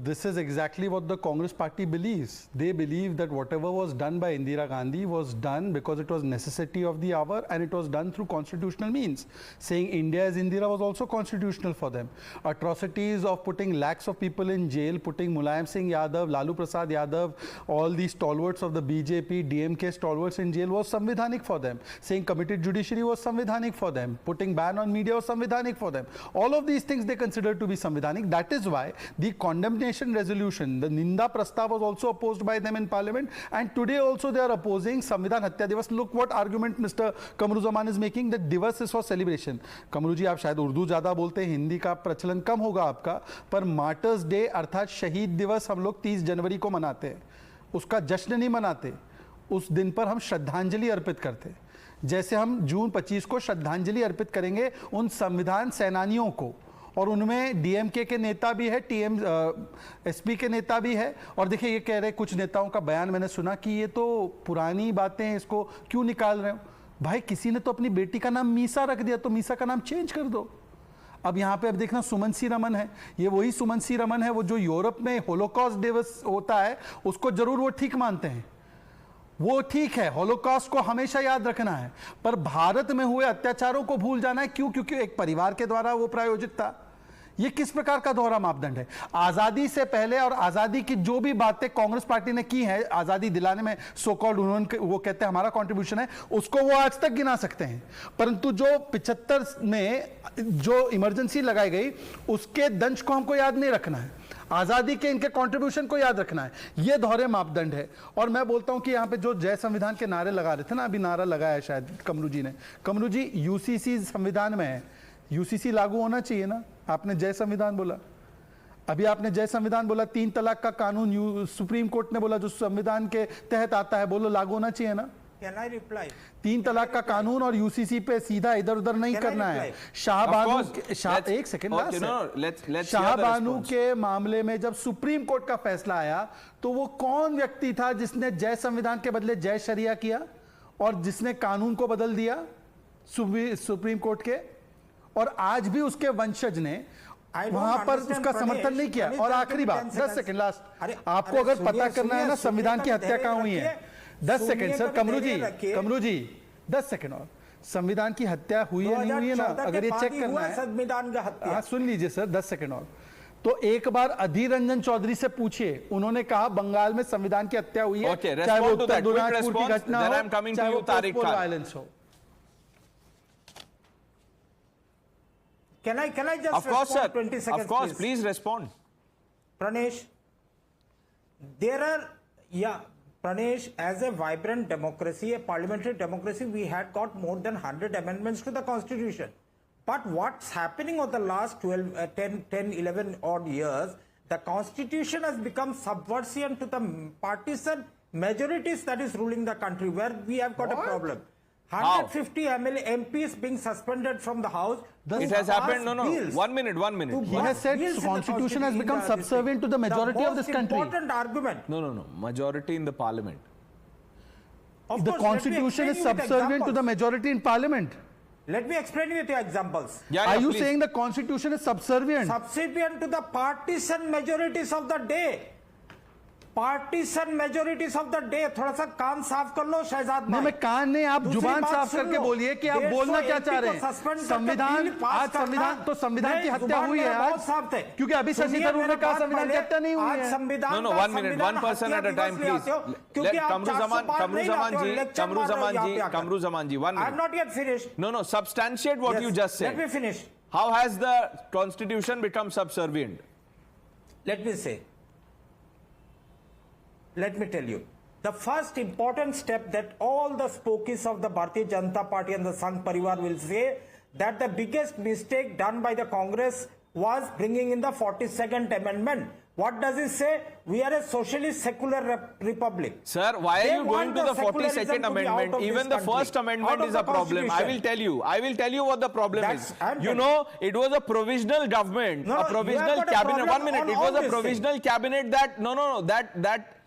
This is exactly what the Congress party believes. They believe that whatever was done by Indira Gandhi was done because it was necessity of the hour, and it was done through constitutional means. Saying India is Indira was also constitutional for them. Atrocities of putting lakhs of people in jail, putting Mulayam Singh Yadav, Lalu Prasad Yadav, all these stalwarts of the BJP, DMK stalwarts in jail was Samvidhanic for them. Saying committed judiciary was Samvidhanic for them. Putting ban on media was Samvidhanic for them. All of these things they consider to be Samvidhanic. That is why the condemnation resolution, the Ninda Prastav, was also opposed by them in parliament, and today also they are opposing Samvidhan Hatya Divas. Look what argument Mr. Kamruzaman is making, that Divas is for celebration. Kamru जी, आप शायद उर्दू ज़्यादा बोलते हैं, हिंदी का प्रचलन कम होगा आपका, पर मार्टर्स डे अर्थात शहीद दिवस हम लोग 30 जनवरी को मनाते हैं, उसका जश्न नहीं मनाते, उस दिन पर हम श्रद्धांजलि अर्पित करते हैं। जैसे हम जून 25 को श्रद्धांजलि अर्पित करेंगे उन संविधान सेनानियों को, और उनमें डीएमके के नेता भी है, एसपी के नेता भी है। और देखिए ये कह रहे, कुछ नेताओं का बयान मैंने सुना कि ये तो पुरानी बातें हैं, इसको क्यों निकाल रहे हो भाई? किसी ने तो अपनी बेटी का नाम मीसा रख दिया, तो मीसा का नाम चेंज कर दो। अब यहाँ पे अब देखना सुमन सी रमन है, ये वही सुमन सी रमन है वो जो यूरोप में होलोकॉस्ट दिवस होता है उसको जरूर वो ठीक मानते हैं, वो ठीक है, होलोकॉस्ट को हमेशा याद रखना है, पर भारत में हुए अत्याचारों को भूल जाना है। क्यों? क्योंकि एक परिवार के द्वारा वो प्रायोजित था। ये किस प्रकार का दोहरा मापदंड है? आजादी से पहले और आजादी की जो भी बातें कांग्रेस पार्टी ने की है आजादी दिलाने में, सो कॉल्ड उन्होंने, वो कहते हैं हमारा कंट्रीब्यूशन है, उसको वो आज तक गिना सकते हैं, परंतु जो 75 में जो इमरजेंसी लगाई गई उसके दंश को हमको याद नहीं रखना है, आजादी के इनके कंट्रीब्यूशन को याद रखना है। ये दोहरे मापदंड है। और मैं बोलता हूं कि यहां पे जो जय संविधान के नारे लगा रहे थे ना, अभी नारा लगाया शायद कमरू जी ने, कमरू जी यूसीसी संविधान में है, यूसीसी लागू होना चाहिए ना? आपने जय संविधान बोला, अभी आपने जय संविधान बोला, 3 तलाक का कानून सुप्रीम कोर्ट ने बोला जो संविधान के तहत आता है, बोलो लागू होना चाहिए ना? Can I reply? 3 तलाक का कानून और यूसीसी पे सीधा इधर उधर नहीं करना है। शाहबानू, एक सेकंड, शाहबानू के मामले में जब सुप्रीम कोर्ट का फैसला आया तो वो कौन व्यक्ति था जिसने जय संविधान के बदले जय शरिया किया और जिसने कानून को बदल दिया सुप्रीम कोर्ट के? और आज भी उसके वंशज ने वहां पर उसका समर्थन नहीं किया। और आखिरी बात, 10 सेकंड लास्ट, आपको अगर पता करना है ना संविधान की हत्या कहां हुई है, 10 सेकंड सर, कमरू जी 10 सेकंड और, संविधान की हत्या हुई है नहीं हुई है ना, अगर ये चेक करना है संविधान का हत्या, हाँ सुन लीजिए सर, 10 सेकंड और, तो एक बार अधीर रंजन चौधरी से पूछिए, उन्होंने कहा बंगाल में संविधान की हत्या हुई है, चाहे वो उत्तर दिनाजपुर की घटना हो, चाहे वो वायलेंस हो। Can I just of course, respond? sir. 20 seconds, of course, please respond. Pranesh, Pranesh, as a vibrant democracy, a parliamentary democracy, we had got more than 100 amendments to the constitution. But what's happening over the last 10, 11 odd years, the constitution has become subversive to the partisan majorities that is ruling the country, where we have got a problem. 150 MPs being suspended from the house. It has happened. No. 1 minute. He has said the constitution has become subservient to the majority of this country. Important argument. No. Majority in the parliament. The constitution is subservient to the majority in parliament. Let me explain you with your examples. Are you saying the constitution is subservient? Subservient to the partisan majorities of the day. Partition majorities of the day. थोड़ा सा कान साफ कर लो शहजाद भाई। नहीं, मैं कान नहीं, आप जुबान साफ करके बोलिए कि आप बोलना क्या चाह रहे हैं। संविधान, आज संविधान, तो संविधान की हत्या हुई है आज, क्योंकि अभी शशि थरूर ने कहा संविधान की हत्या नहीं हुई है। संविधान, no 1 minute, 1 person at a time please. Kamruzzaman ji 1 minute. I am not yet finished. No, substantiate what you just said. Let me finish. How has the constitution become subservient? Let me say, let me tell you, the first important step that all the spokies of the Bharatiya Janata Party and the Sangh Parivar will say, that the biggest mistake done by the Congress was bringing in the 42nd amendment. What does it say? We are a socialist secular republic. Sir, why are you going to the 42nd amendment? Even the first amendment is a problem. I will tell you what the problem is. You know, it was a provisional government, a provisional cabinet. 1 minute, it was a provisional cabinet that that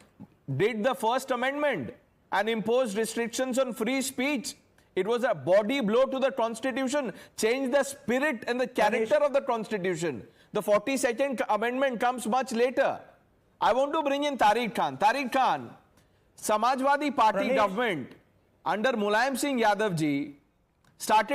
did the first amendment and imposed restrictions on free speech. It was a body blow to the constitution, changed the spirit and the character of the constitution. The 42nd amendment comes much later. I want to bring in Tariq Khan. Tariq Khan, Samajwadi Party government under Mulayam Singh Yadav ji started